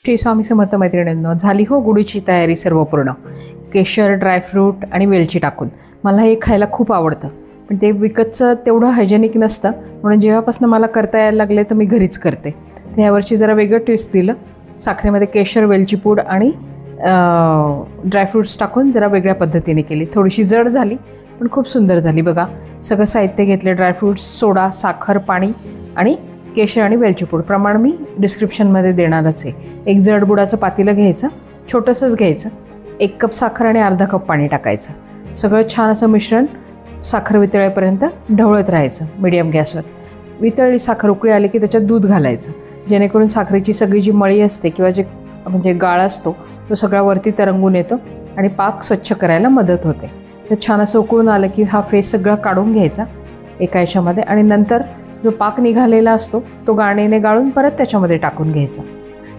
श्री स्वामी समर्थ मैत्रिणींनो, झाली हो गुढीची तयारी सर्व पूर्ण. केशर, ड्रायफ्रूट आणि वेलची टाकून मला हे खायला खूप आवडतं, पण ते विकतचं तेवढं हायजेनिक नसतं. म्हणून जेव्हापासून मला करता यायला लागले तर मी घरीच करते. तर यावर्षी जरा वेगळं ट्विस्ट दिलं. साखरेमध्ये केशर, वेलची पूड आणि ड्रायफ्रूट्स टाकून जरा वेगळ्या पद्धतीने केली. थोडीशी जड झाली पण खूप सुंदर झाली. बघा, सगळं साहित्य घेतले: ड्रायफ्रूट्स, सोडा, साखर, पाणी आणि केशर आणि वेलची पूड. प्रमाण मी डिस्क्रिप्शनमध्ये देणारच आहे. एक जड बुडाचं पातेलं घ्यायचं, छोटंसंच घ्यायचं. 1 कप साखर आणि अर्धा कप पाणी टाकायचं. सगळं छान असं मिश्रण साखर वितळेपर्यंत ढवळत राहायचं मीडियम गॅसवर. वितळली साखर, उकळी आली की त्याच्यात दूध घालायचं, जेणेकरून साखरेची सगळी जी मळी असते किंवा जे म्हणजे गाळ असतो तो सगळा वरती तरंगून येतो आणि पाक स्वच्छ करायला मदत होते. तर छान असं उकळून आलं की हा फेस सगळा काढून घ्यायचा एका याच्यामध्ये आणि नंतर जो पाक निघालेला असतो तो गाळणीने गाळून परत त्याच्यामध्ये टाकून घ्यायचा.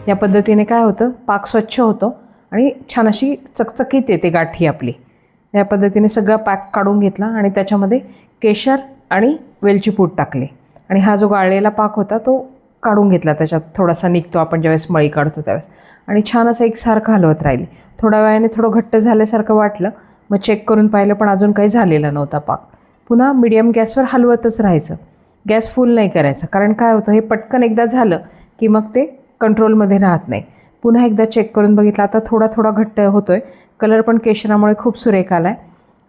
या पद्धतीने काय होतं, पाक स्वच्छ होतो आणि छान अशी चकचकीत येते गाठी आपली. या पद्धतीने सगळा पाक काढून घेतला आणि त्याच्यामध्ये केशर आणि वेलची पूड टाकली आणि हा जो गाळलेला पाक होता तो काढून घेतला. त्याच्यात थोडासा निघतो आपण ज्यावेळेस मळी काढतो त्यावेळेस, आणि छान असं एकसारखं हलवत राहिली. थोड्या वेळाने थोडं घट्ट झाल्यासारखं वाटलं, मग चेक करून पाहिलं पण अजून काही झालेला नव्हता पाक. पुन्हा मीडियम गॅसवर हलवतच राहायचं. गॅस फुल नाही करायचा, कारण काय होतं, हे पटकन एकदा झालं की मग ते कंट्रोलमध्ये राहत नाही. पुन्हा एकदा चेक करून बघितलं, आता थोडा थोडा घट्ट होतो आहे. कलर पण केशरामुळे खूप सुरेख आला आहे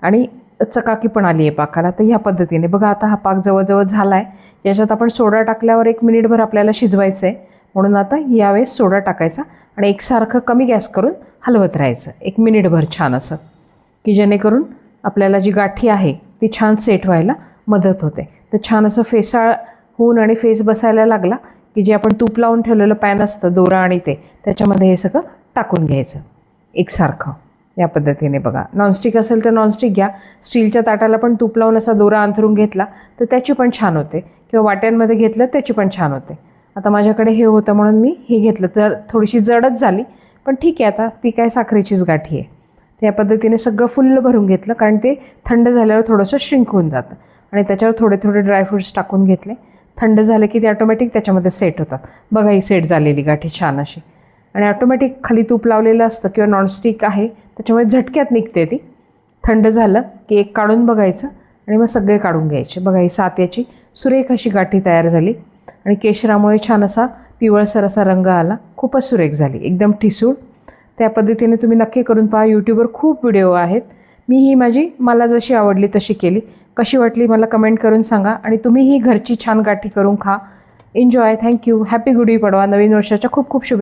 आणि चकाकी पण आली आहे पाकाला. तर ह्या पद्धतीने बघा, आता हा पाक जवळजवळ झाला आहे. याच्यात आपण सोडा टाकल्यावर 1 मिनिटभर आपल्याला शिजवायचं आहे, म्हणून आता यावेळेस सोडा टाकायचा आणि एकसारखं कमी गॅस करून हलवत राहायचं 1 मिनिटभर छान असं, की जेणेकरून आपल्याला जी गाठी आहे ती छान सेट व्हायला मदत होते. तर छान असं फेसाळ होऊन आणि फेस बसायला लागला की जे आपण तूप लावून ठेवलेलं पॅन असतं, दोरा आणि ते, त्याच्यामध्ये हे सगळं टाकून घ्यायचं एकसारखं. या पद्धतीने बघा, नॉनस्टिक असेल तर नॉनस्टिक घ्या. स्टीलच्या ताटाला पण तूप लावून असा दोरा अंथरून घेतला तर त्याची पण छान होते, किंवा वाट्यांमध्ये घेतलं त्याची पण छान होते. आता माझ्याकडे हे होतं म्हणून मी हे घेतलं. तर थोडीशी जडच झाली पण ठीक आहे, आता ती काय साखरेचीच गाठी आहे. तर या पद्धतीने सगळं फुल्ल भरून घेतलं, कारण ते थंड झाल्यावर थोडंसं श्रिंक होऊन जातं. आणि त्याच्यावर थोडे थोडे ड्रायफ्रूट्स टाकून घेतले. थंड झाले की ते ऑटोमॅटिक त्याच्यामध्ये सेट होतात. बघा, ही सेट झालेली गाठी छान अशी, आणि ऑटोमॅटिक खाली तूप लावलेलं असतं किंवा नॉनस्टिक आहे त्याच्यामुळे झटक्यात निघते ती. थंड झालं की एक काढून बघायचं आणि मग सगळे काढून घ्यायचे. बघा, ही 7 याची सुरेख अशी गाठी तयार झाली आणि केशरामुळे छान असा पिवळसर असा रंग आला. खूपच सुरेख झाली, एकदम ठिसूळ. त्या पद्धतीने तुम्ही नक्की करून पहा. यूट्यूबवर खूप व्हिडिओ आहेत. मी ही मला जशी आवडली तशी केली. कशी वाटली मला कमेंट करून सांगा, आणि तुम्ही ही घरची छान गाठी करून खा. एन्जॉय. थँक्यू. हॅपी गुढी पाडवा. नवीन वर्षाच्या खूप खूप शुभेच्छा.